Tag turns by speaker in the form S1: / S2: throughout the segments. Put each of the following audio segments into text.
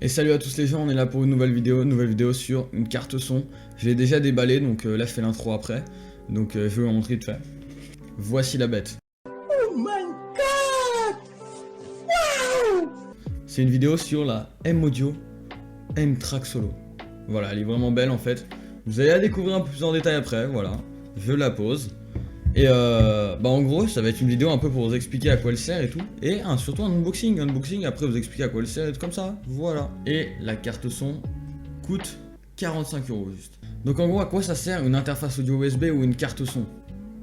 S1: Et salut à tous les gens, on est là pour une nouvelle vidéo sur une carte son. Je l'ai déjà déballé, donc là je fais l'intro après. Donc je vais vous montrer de fait. Voici la bête.
S2: Oh my god! Wow!
S1: C'est une vidéo sur la M-Audio M-Track Solo. Voilà, elle est vraiment belle en fait. Vous allez la découvrir un peu plus en détail après, voilà. Je la pose. Et en gros, ça va être une vidéo un peu pour vous expliquer à quoi elle sert et tout. Et surtout un unboxing. Après vous expliquer à quoi elle sert et tout comme ça. Voilà. Et la carte son coûte 45 € juste. Donc en gros, à quoi ça sert une interface audio USB ou une carte son?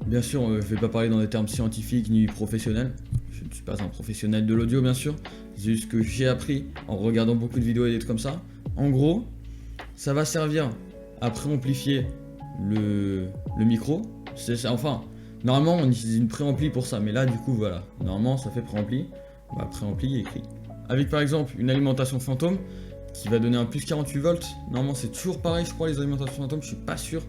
S1: Bien sûr, je vais pas parler dans des termes scientifiques ni professionnels. Je ne suis pas un professionnel de l'audio, bien sûr. C'est juste ce que j'ai appris en regardant beaucoup de vidéos et des trucs comme ça. En gros, ça va servir à préamplifier le micro. C'est ça, enfin. Normalement, on utilise une préampli pour ça, mais là, du coup, voilà. Normalement, ça fait préampli. Préampli écrit. Avec par exemple une alimentation fantôme qui va donner un plus 48 volts. Normalement, c'est toujours pareil, je crois, les alimentations fantômes, je suis pas sûr.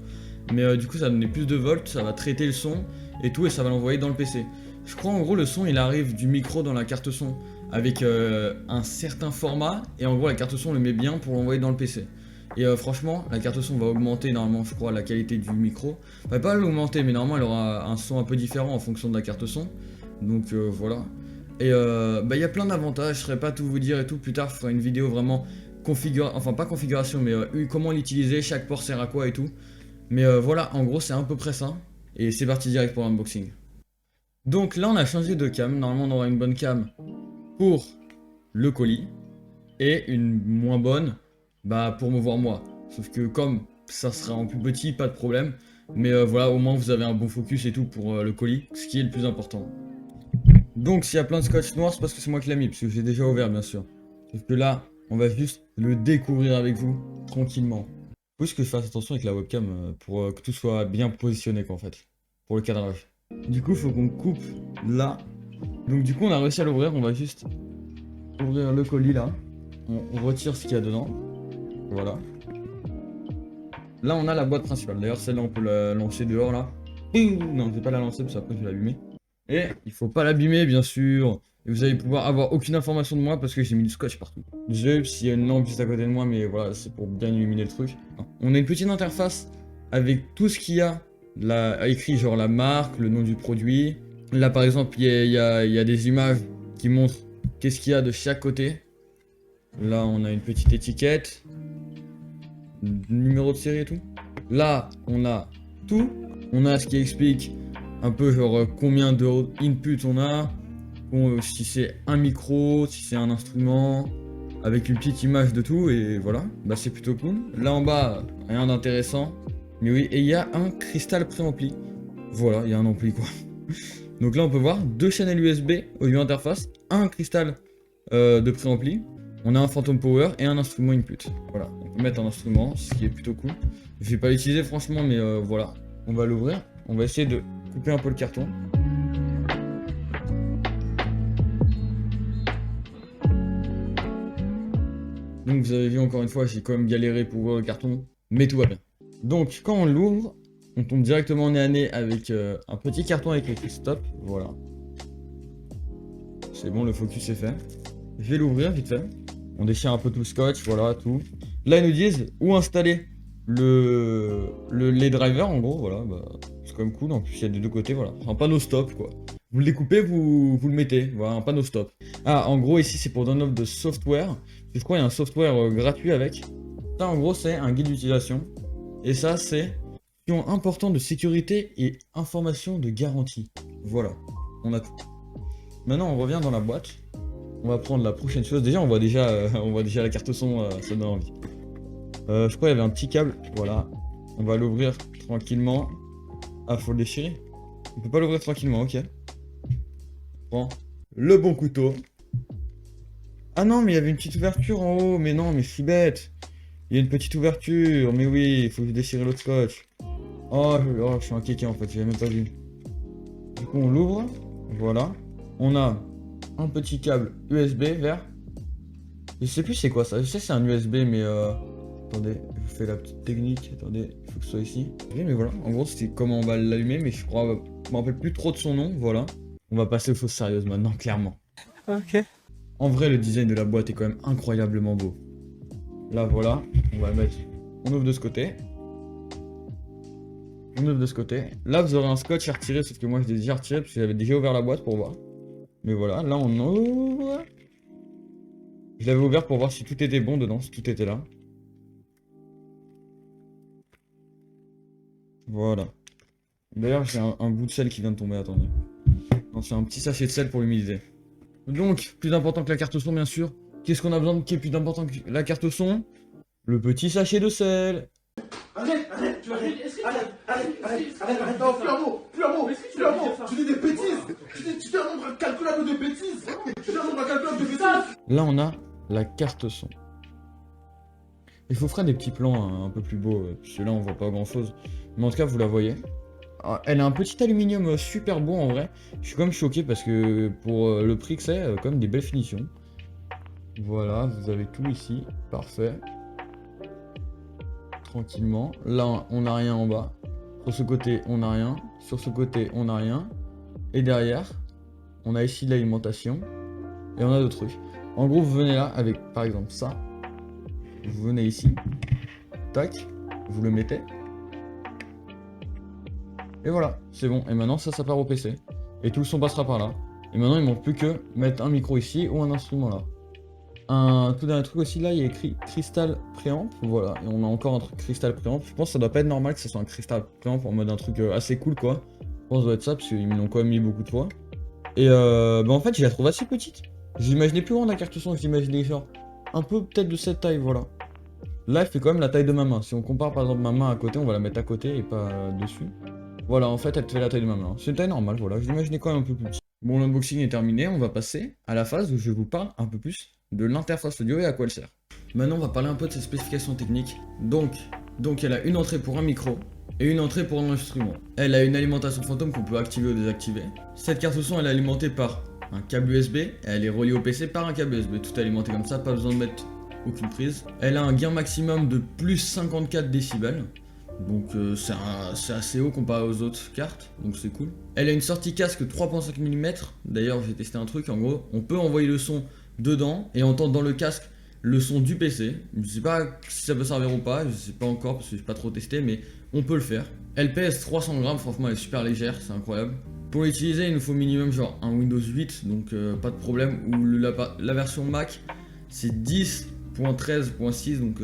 S1: Mais du coup, ça va donner plus de volts, ça va traiter le son et tout, et ça va l'envoyer dans le PC. Je crois en gros, le son il arrive du micro dans la carte son avec un certain format, et en gros, la carte son le met bien pour l'envoyer dans le PC. Et franchement, la carte son va augmenter normalement, je crois, la qualité du micro. Enfin, pas l'augmenter, mais normalement, elle aura un son un peu différent en fonction de la carte son. Donc voilà. Et il y a plein d'avantages, je ne saurais pas tout vous dire et tout. Plus tard, je ferai une vidéo vraiment enfin pas configuration, mais comment l'utiliser, chaque port sert à quoi et tout. Mais voilà, en gros, c'est à peu près ça. Et c'est parti direct pour l'unboxing. Donc là, on a changé de cam. Normalement, on aura une bonne cam pour le colis et une moins bonne pour me voir moi. Sauf que comme ça sera en plus petit, pas de problème. Mais voilà, au moins vous avez un bon focus et tout pour le colis, ce qui est le plus important. Donc s'il y a plein de scotch noir, c'est parce que c'est moi qui l'ai mis, parce que j'ai déjà ouvert bien sûr. Sauf que là, on va juste le découvrir avec vous, tranquillement. Faut juste que je fasse attention avec la webcam pour que tout soit bien positionné quoi, en fait, pour le cadrage. Du coup, faut qu'on coupe là. Donc du coup, on a réussi à l'ouvrir, on va juste ouvrir le colis là. On retire ce qu'il y a dedans. Voilà. Là, on a la boîte principale. D'ailleurs, celle-là, on peut la lancer dehors, là. Non, je vais pas la lancer, parce qu'après, je vais l'abîmer. Et il faut pas l'abîmer, bien sûr. Et vous allez pouvoir avoir aucune information de moi, parce que j'ai mis du scotch partout. Désolé s'il y a une lampe juste à côté de moi, mais voilà, c'est pour bien illuminer le truc. On a une petite interface avec tout ce qu'il y a là, écrit, genre la marque, le nom du produit. Là, par exemple, il y a des images qui montrent qu'est-ce qu'il y a de chaque côté. Là, on a une petite étiquette. Numéro de série et tout. Là, on a tout. On a ce qui explique un peu genre combien de input on a. Si c'est un micro, si c'est un instrument. Avec une petite image de tout et voilà. C'est plutôt cool. Là en bas, rien d'intéressant. Mais oui, et il y a un cristal préampli. Voilà, il y a un ampli quoi. Donc là on peut voir deux channels USB audio interface, un cristal de préampli. On a un Phantom Power et un instrument input. Voilà, on peut mettre un instrument, ce qui est plutôt cool. Je vais pas l'utiliser franchement, mais voilà. On va l'ouvrir. On va essayer de couper un peu le carton. Donc vous avez vu encore une fois, j'ai quand même galéré pour ouvrir le carton, mais tout va bien. Donc quand on l'ouvre, on tombe directement nez à nez avec un petit carton avec écrit stop. Voilà. C'est bon, le focus est fait. Je vais l'ouvrir vite fait. On déchire un peu tout le scotch, voilà, tout. Là, ils nous disent où installer les drivers, en gros, voilà. C'est quand même cool, en plus, il y a des deux côtés, voilà. Un panneau stop, quoi. Vous le découpez, vous le mettez, voilà, un panneau stop. Ah, en gros, ici, c'est pour download de software. Je crois qu'il y a un software gratuit avec. Ça, en gros, c'est un guide d'utilisation. Et ça, c'est option important de sécurité et information de garantie. Voilà, on a tout. Maintenant, on revient dans la boîte. On va prendre la prochaine chose. Déjà, on voit déjà la carte son, ça donne envie. Je crois qu'il y avait un petit câble. Voilà. On va l'ouvrir tranquillement. Ah, faut le déchirer. On peut pas l'ouvrir tranquillement, ok. Prends le bon couteau. Ah non, mais il y avait une petite ouverture en haut. Mais non, mais je suis bête. Il y a une petite ouverture. Mais oui, il faut déchirer l'autre scotch. Oh, je suis un kéké en fait, j'avais même pas vu. Du coup, on l'ouvre. Voilà. On a un petit câble USB vert. Je sais plus c'est quoi ça. Je sais que c'est un USB, mais attendez, je fais la petite technique. Attendez, il faut que ce soit ici. Oui, mais voilà. En gros, c'était comment on va l'allumer, mais je crois, je me rappelle plus trop de son nom. Voilà. On va passer aux choses sérieuses maintenant, clairement.
S2: Ok.
S1: En vrai, le design de la boîte est quand même incroyablement beau. Là voilà, on va mettre, on ouvre de ce côté. On ouvre de ce côté. Là vous aurez un scotch à retirer, sauf que moi je l'ai déjà retiré parce que j'avais déjà ouvert la boîte pour voir. Mais voilà, là on ouvre. Je l'avais ouvert pour voir si tout était bon dedans, si tout était là. Voilà. D'ailleurs j'ai un bout de sel qui vient de tomber, attendez. Non, c'est un petit sachet de sel pour l'humidité. Donc, plus important que la carte son bien sûr. Qu'est-ce qu'on a besoin de qui est plus important que la carte son? Le petit sachet de sel.
S2: Arrête, tu arrêtes. Arrête. Non, plus un mot. Tu dis des bêtises. Tu dis un nombre incalculable de bêtises.
S1: Là, on a la carte son. Il faut faire des petits plans un peu plus beaux, parce que là, on voit pas grand chose. Mais en tout cas, vous la voyez. Elle a un petit aluminium super beau en vrai. Je suis quand même choqué parce que pour le prix que c'est, quand même des belles finitions. Voilà, vous avez tout ici. Parfait. Tranquillement. Là, on n'a rien en bas. Sur ce côté, on n'a rien. Sur ce côté, on n'a rien. Et derrière, on a ici l'alimentation. Et on a d'autres trucs. En gros, vous venez là avec, par exemple, ça. Vous venez ici. Tac. Vous le mettez. Et voilà, c'est bon. Et maintenant, ça part au PC. Et tout le son passera par là. Et maintenant, il manque plus que mettre un micro ici ou un instrument là. Un tout dernier truc aussi, là, il y a écrit Crystal Preamp. Voilà, et on a encore un truc Crystal Preamp. Je pense que ça doit pas être normal que ce soit un Crystal Preamp en mode un truc assez cool, quoi. Je pense que ça doit être ça, parce qu'ils me l'ont quand même mis beaucoup de fois. Et bah en fait, je la trouve assez petite. Je l'imaginais plus grande la carte son, je l'imaginais genre un peu peut-être de cette taille, voilà. Là, elle fait quand même la taille de ma main. Si on compare par exemple ma main à côté, on va la mettre à côté et pas dessus. Voilà, en fait, elle fait la taille de ma main. C'est une taille normale, voilà. Je l'imaginais quand même un peu plus petit. Bon, l'unboxing est terminé. On va passer à la phase où je vous parle un peu plus de l'interface audio et à quoi elle sert. Maintenant, on va parler un peu de ses spécifications techniques. Donc elle a une entrée pour un micro et une entrée pour un instrument. Elle a une alimentation fantôme qu'on peut activer ou désactiver. Cette carte son, elle est alimentée par un câble USB et elle est reliée au PC par un câble USB. Tout alimenté comme ça, pas besoin de mettre aucune prise. Elle a un gain maximum de plus 54 décibels. Donc c'est assez haut comparé aux autres cartes, donc c'est cool. Elle a une sortie casque 3.5 mm. D'ailleurs, j'ai testé un truc, en gros, on peut envoyer le son dedans et entendre dans le casque le son du PC. Je sais pas si ça peut servir ou pas, je sais pas encore parce que j'ai pas trop testé, mais on peut le faire. Elle pèse 300 grammes, franchement elle est super légère, c'est incroyable. Pour l'utiliser, il nous faut minimum genre un Windows 8, donc pas de problème. Ou la version Mac, c'est 10.13.6, donc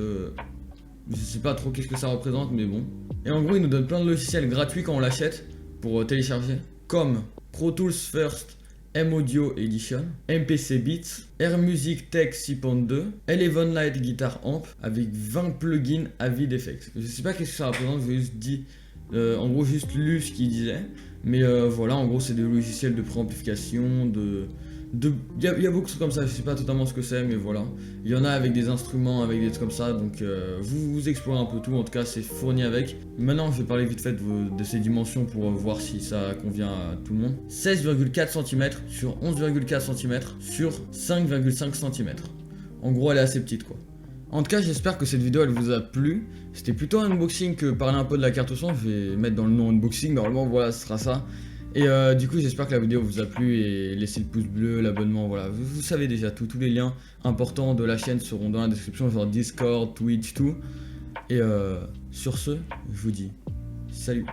S1: je sais pas trop qu'est-ce que ça représente, mais bon. Et en gros, il nous donne plein de logiciels gratuits quand on l'achète pour télécharger, comme Pro Tools First M-Audio Edition, MPC Beats, Air Music Tech 6.2, Eleven Light Guitar Amp avec 20 plugins Avid Effects. Je sais pas qu'est-ce que ça représente, je vais juste dire, en gros juste lu ce qu'il disait, mais voilà, en gros c'est des logiciels de préamplification, il y a beaucoup de trucs comme ça, je sais pas totalement ce que c'est, mais voilà. Il y en a avec des instruments, avec des trucs comme ça, donc vous explorez un peu tout, en tout cas c'est fourni avec. Maintenant je vais parler vite fait de ces dimensions pour voir si ça convient à tout le monde. 16,4 cm sur 11,4 cm sur 5,5 cm. En gros elle est assez petite quoi. En tout cas j'espère que cette vidéo elle vous a plu. C'était plutôt un unboxing que parler un peu de la carte son, je vais mettre dans le nom unboxing, normalement voilà ce sera ça. Et du coup j'espère que la vidéo vous a plu et laissez le pouce bleu, l'abonnement, voilà, vous savez déjà tout, tous les liens importants de la chaîne seront dans la description, genre Discord, Twitch, tout. Et sur ce, je vous dis salut.